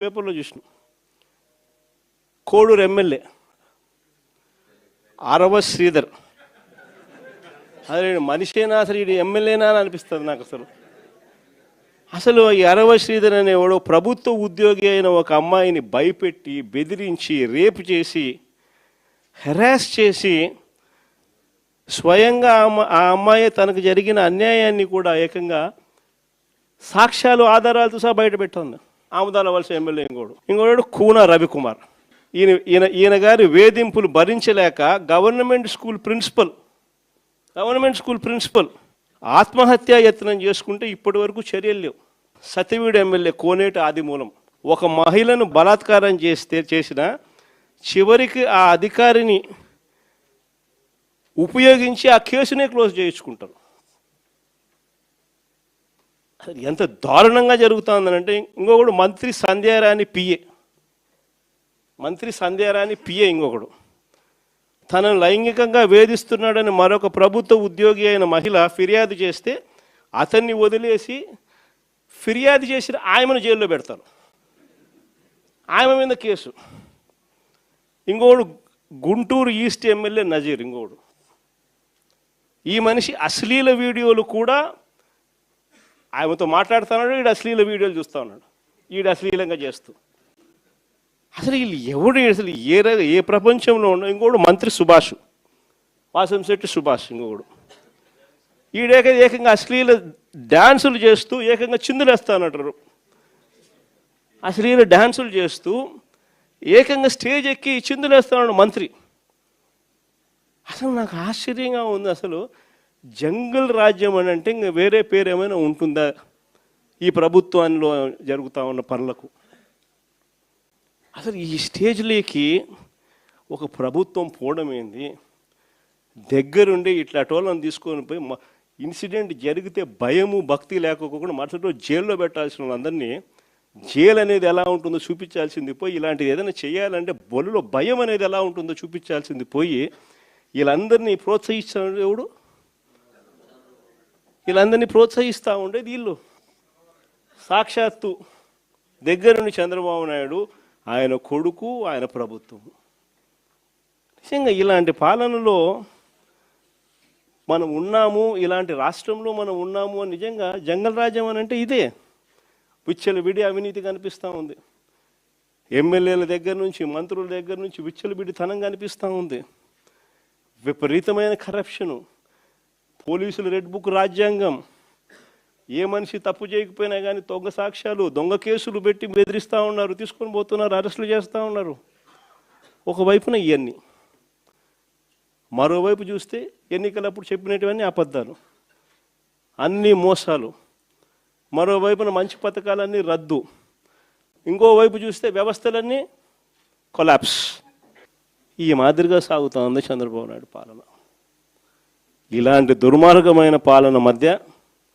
పేపర్లో చూసిన కోడూరు ఎమ్మెల్యే ఆరవ శ్రీధర్. అదే మనిషేనా అసలు ఇది ఎమ్మెల్యేనా అని అనిపిస్తుంది నాకు. అసలు ఈ అరవ శ్రీధర్ అనేవాడు ప్రభుత్వ ఉద్యోగి అయిన ఒక అమ్మాయిని భయపెట్టి బెదిరించి రేపు చేసి హెరాస్ చేసి స్వయంగా ఆ అమ్మాయి తనకు జరిగిన అన్యాయాన్ని కూడా ఏకంగా సాక్ష్యాలు ఆధారాలతో సహా బయట పెట్టింది. ఆముదాల వలస ఎమ్మెల్యే ఇంకోడు కూన రవికుమార్. ఈయన గారి వేధింపులు భరించలేక గవర్నమెంట్ స్కూల్ ప్రిన్సిపల్ ఆత్మహత్యా యత్నం చేసుకుంటే ఇప్పటి వరకు చర్యలు లేవు. సతివీడు ఎమ్మెల్యే కోనేటి ఆదిమూలం ఒక మహిళను బలాత్కారం చేసిన చివరికి ఆ అధికారిని ఉపయోగించి ఆ కేసునే క్లోజ్ చేయించుకుంటారు. ఎంత దారుణంగా జరుగుతుందనంటే ఇంకొకడు మంత్రి సంధ్యారాణి పిఏ ఇంకొకడు తనను లైంగికంగా వేధిస్తున్నాడని మరొక ప్రభుత్వ ఉద్యోగి అయిన మహిళ ఫిర్యాదు చేస్తే అతన్ని వదిలేసి ఫిర్యాదు చేసిన ఆయమను జైల్లో పెడతారు. ఆయమ మీద కేసు. ఇంకొకడు గుంటూరు ఈస్ట్ ఎమ్మెల్యే నజీర్ ఇంకొకడు. ఈ మనిషి అశ్లీల వీడియోలు కూడా ఆయనతో మాట్లాడుతున్నాడు, ఈడు అశ్లీల వీడియోలు చూస్తూ ఉన్నాడు, ఈడు అశ్లీలంగా చేస్తూ. అసలు వీళ్ళు ఎవడు అసలు ఏ ప్రపంచంలో ఉండవు. ఇంకోడు మంత్రి వాసంశెట్టి సుభాష్ ఇంకొకడు. ఏకంగా అశ్లీల డ్యాన్సులు చేస్తూ ఏకంగా చిందులేస్తానంటారు. అశ్లీల డ్యాన్సులు చేస్తూ ఏకంగా స్టేజ్ ఎక్కి చిందులేస్తాడు మంత్రి. అసలు నాకు ఆశ్చర్యంగా ఉంది. అసలు జంగల్ రాజ్యం అని అంటే ఇంకా వేరే పేరు ఏమైనా ఉంటుందా ఈ ప్రభుత్వంలో జరుగుతూ ఉన్న పనులకు? అసలు ఈ స్టేజ్లోకి ఒక ప్రభుత్వం పోవడం ఏంది? దగ్గరుండి ఇట్లా టోళ్ళని తీసుకొని పోయి ఇన్సిడెంట్ జరిగితే భయము భక్తి లేకపోకుండా మరుసటి రోజు జైల్లో పెట్టాల్సిన వాళ్ళందరినీ జైలు అనేది ఎలా ఉంటుందో చూపించాల్సింది పోయి, ఇలాంటిది ఏదైనా చేయాలంటే బొల్లులో భయం అనేది ఎలా ఉంటుందో చూపించాల్సింది పోయి, వీళ్ళందరినీ ప్రోత్సహిస్తాడు ఎవడు? వీళ్ళందరినీ ప్రోత్సహిస్తూ ఉండేది వీళ్ళు. సాక్షాత్తు దగ్గరుండి చంద్రబాబు నాయుడు, ఆయన కొడుకు, ఆయన ప్రభుత్వం. నిజంగా ఇలాంటి పాలనలో మనం ఉన్నాము, ఇలాంటి రాష్ట్రంలో మనం ఉన్నాము అని నిజంగా జంగల్ రాజ్యం అని అంటే ఇదే. విచ్చలవిడి అవినీతి కనిపిస్తూ ఉంది. ఎమ్మెల్యేల దగ్గర నుంచి మంత్రుల దగ్గర నుంచి విచ్చలవిడితనం కనిపిస్తూ ఉంది. విపరీతమైన కరప్షను, పోలీసులు రెడ్ బుక్ రాజ్యాంగం. ఏ మనిషి తప్పు చేయకపోయినా కానీ దొంగ సాక్ష్యాలు, దొంగ కేసులు పెట్టి బెదిరిస్తూ ఉన్నారు, తీసుకొని పోతున్నారు, అరెస్టులు చేస్తూ ఉన్నారు. ఒకవైపున ఇవన్నీ, మరోవైపు చూస్తే ఎన్నికలప్పుడు చెప్పినటువన్నీ అబద్ధాలు, అన్నీ మోసాలు. మరోవైపున మంచి పథకాలన్నీ రద్దు. ఇంకోవైపు చూస్తే వ్యవస్థలన్నీ కొలాప్స్. ఈ మాదిరిగా సాగుతూ ఉంది చంద్రబాబు నాయుడు పాలన. ఇలాంటి దుర్మార్గమైన పాలన మధ్య